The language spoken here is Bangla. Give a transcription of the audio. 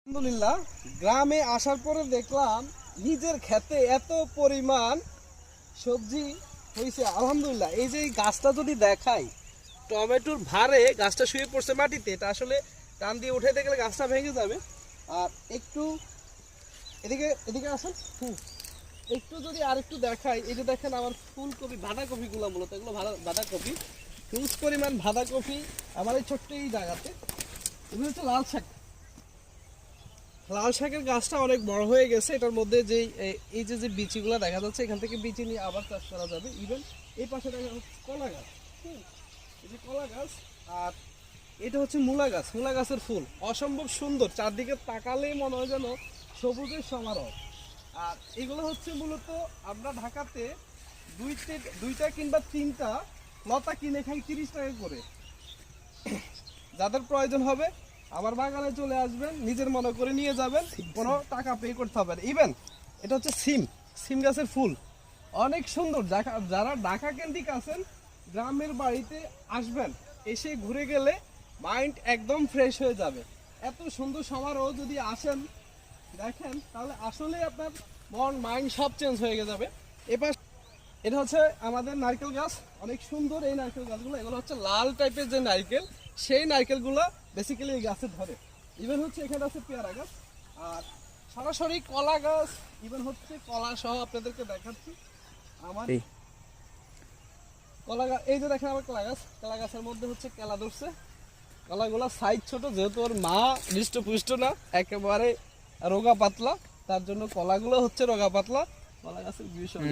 আলহামদুলিল্লাহ, গ্রামে আসার পরে দেখলাম নিজের ক্ষেতে এত পরিমাণ সবজি হয়েছে। আলহামদুলিল্লাহ, এই যে এই গাছটা যদি দেখাই, টমেটোর ভারে গাছটা শুয়ে পড়ছে মাটিতে, এটা আসলে টান দিয়ে উঠাইতে গেলে গাছটা ভেঙে যাবে। আর একটু এদিকে এদিকে আসুন। একটু যদি আর একটু দেখাই, এই যে দেখেন আমার ফুলকপি বাঁধাকপিগুলো, মূলত এগুলো বাঁধাকপি, হিউজ পরিমাণ বাঁধাকপি আমার এই ছোট্ট এই জায়গাতে। এগুলো হচ্ছে লাল শাক। লাল শাকের গাছটা অনেক বড় হয়ে গেছে। এটার মধ্যে যে এই যে বিচিগুলো দেখা যাচ্ছে, এখান থেকে বিচি নিয়ে আবার চাষ করা যাবে। ইভেন এই পাশে দেখা যাচ্ছে কলা গাছ। এই যে কলা গাছ, আর এটা হচ্ছে মূলা গাছ। মূলা গাছের ফুল অসম্ভব সুন্দর, চারদিকে তাকালেই মনে হয় যেন সবুজের সমারোহ। আর এগুলো হচ্ছে মূলত আমরা ঢাকাতে দুইটা কিংবা তিনটা লতা কিনে খাই 30 টাকা করে। যাদের প্রয়োজন হবে আমার বাগানে চলে আসবেন, নিজের মনে করে নিয়ে যাবেন, কোনো টাকা পে করতে হবে না। ইভেন এটা হচ্ছে সিম গাছের ফুল, অনেক সুন্দর। যারা ঢাকা কেন্দ্রিক আছেন, গ্রামের বাড়িতে আসবেন, এসে ঘুরে গেলে মাইন্ড একদম ফ্রেশ হয়ে যাবে। এত সুন্দর সমারোহ যদি আসেন দেখেন, তাহলে আসলেই আপনার মাইন্ড সব চেঞ্জ হয়ে যাবে। এবার এটা হচ্ছে আমাদের নারকেল গাছ, অনেক সুন্দর এই নারকেল গাছগুলো। এগুলো হচ্ছে লাল টাইপের যে নারকেল, সেই নারকেলগুলো বেসিক্যালি এই গাছে ধরে। ইভেন হচ্ছে এখানে আছে পেয়ারা গাছ, আর সরাসরি কলা গাছ। ইভেন হচ্ছে কলা সহ আপনাদেরকে দেখাচ্ছি আমার কলা গাছ। এই যে দেখেন আমার কলা গাছের মধ্যে হচ্ছে কেলা ধরছে। কলাগুলো সাইজ ছোট, যেহেতু ওর মা হৃষ্টপুষ্ট না, একেবারে রোগা পাতলা, তার জন্য কলাগুলো হচ্ছে রোগা পাতলা। কলা গাছের বিষয়